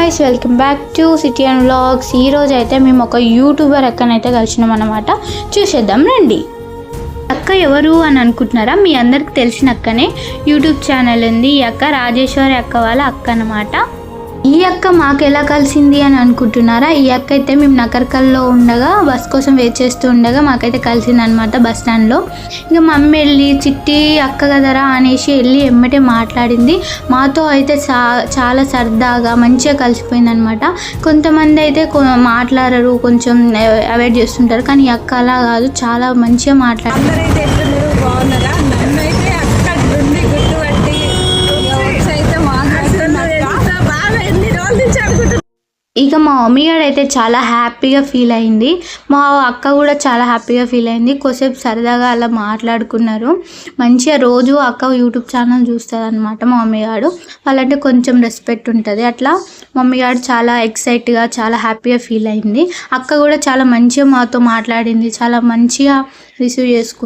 Guys welcome back to city and vlogs. ఈరోజు అయితే మేము ఒక యూట్యూబర్ అక్కనైతే కలిసినాం అన్నమాట. చూసేద్దాం రండి. అక్క ఎవరు అని అనుకుంటున్నారా? మీ అందరికి తెలిసిన అక్కనే. యూట్యూబ్ ఛానల్ ఉంది. ఈ అక్క రాజేశ్వరి అక్క వాళ్ళ అక్క అన్నమాట. ఈ అక్క మాకు ఎలా కలిసింది అని అనుకుంటున్నారా? ఈ అక్క అయితే మేము నకర్కల్లో ఉండగా బస్ కోసం వెయిట్ చేస్తూ ఉండగా మాకైతే కలిసింది అనమాట బస్ స్టాండ్లో. ఇక మమ్మీ వెళ్ళి చిట్టి అక్క కదరా అనేసి వెళ్ళి ఎమ్మటే మాట్లాడింది. మాతో అయితే చాలా సరదాగా మంచిగా కలిసిపోయింది అనమాట. కొంతమంది అయితే మాట్లాడరు, కొంచెం అవాయిడ్ చేస్తుంటారు, కానీ ఈ అక్క అలా కాదు, చాలా మంచిగా మాట్లాడారు. ఇక మా మమ్మీ గారు అయితే చాలా హ్యాపీగా ఫీల్ అయింది. మా అక్క కూడా చాలా హ్యాపీగా ఫీల్ అయింది. కొద్దిసేపు సరదాగా అలా మాట్లాడుకున్నారు. మంచిగా రోజు అక్క యూట్యూబ్ ఛానల్ చూస్తుంది అనమాట. మా మమ్మీ గారు వాళ్ళంటే కొంచెం రెస్పెక్ట్ ఉంటుంది. అట్లా మమ్మీ గారు చాలా ఎక్సైట్గా చాలా హ్యాపీగా ఫీల్ అయింది. అక్క కూడా చాలా మంచిగా మాతో మాట్లాడింది, చాలా మంచిగా రిసీవ్ చేసుకుంది.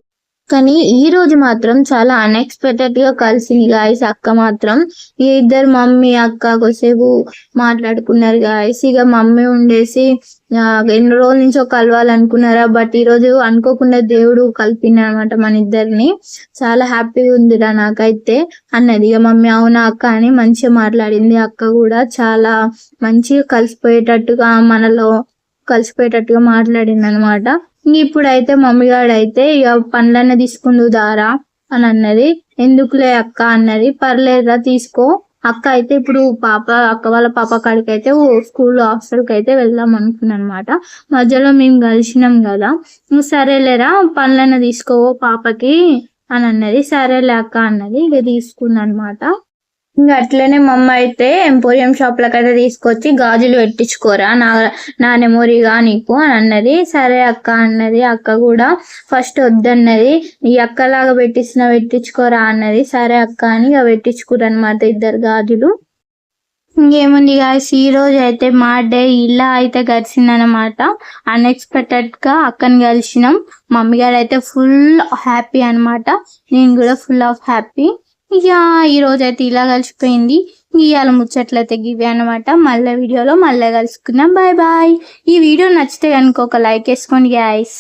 కానీ ఈ రోజు మాత్రం చాలా అన్ఎక్స్పెక్టెడ్గా కలిసింది గాయస్. అక్క మాత్రం ఈ ఇద్దరు మమ్మీ అక్క కొద్దిసేపు మాట్లాడుకున్నారు గాయస్. ఇక మమ్మీ ఉండేసి ఎన్ని రోజుల నుంచో కలవాలనుకున్నారా, బట్ ఈరోజు అనుకోకుండా దేవుడు కలిపింది అనమాట మన ఇద్దరిని. చాలా హ్యాపీగా ఉందిరా నాకైతే అన్నది. ఇక మమ్మీ అవునా అక్క అని మంచిగా మాట్లాడింది. అక్క కూడా చాలా మంచిగా కలిసిపోయేటట్టుగా మనలో కలిసిపోయేటట్టుగా మాట్లాడింది అనమాట. ఇప్పుడైతే మమ్మీ గారు అయితే ఇక పండ్లన్న తీసుకుందు దారా అని అన్నది. ఎందుకులే అక్క అన్నది. పర్లేదురా తీసుకో అక్క. అయితే ఇప్పుడు అక్క వాళ్ళ పాప కాడికి అయితే స్కూల్ హాస్టల్కి అయితే వెళ్దాం అనుకున్నాను అనమాట. మధ్యలో మేము కలిసినాం కదా, సరేలేరా పండ్లన్న తీసుకో పాపకి అని అన్నది. సరేలే అక్క అన్నది. ఇక తీసుకుందనమాట. ఇంకా అట్లనే మా అమ్మ అయితే ఎంపోరియం షాప్లకు అయితే తీసుకొచ్చి గాజులు పెట్టించుకోరా నా మెమొరీగా నీకు అని అన్నది. సరే అక్క అన్నది. అక్క కూడా ఫస్ట్ వద్దన్నది. ఈ అక్కలాగా పెట్టించుకోరా అన్నది. సరే అక్క అని ఇక పెట్టించుకోరు అనమాట ఇద్దరు గాజులు. ఇంకేముంది గాయస్, ఈ రోజు అయితే మా డే ఇలా అయితే గడిచిందనమాట. అన్ఎక్స్పెక్టెడ్గా అక్కని కలిసినాం. మమ్మీ గారు అయితే ఫుల్ హ్యాపీ అనమాట. నేను కూడా ఫుల్ ఆఫ్ హ్యాపీ. ఇక ఈ రోజు అయితే ఇలా కలిసిపోయింది. ఇవాళ ముచ్చట్లయితే గివే అనమాట. మళ్ళీ వీడియోలో మళ్ళీ కలుసుకుందాం. Bye bye. ఈ వీడియో నచ్చితే కనుక ఒక లైక్ వేసుకోండి గాయస్.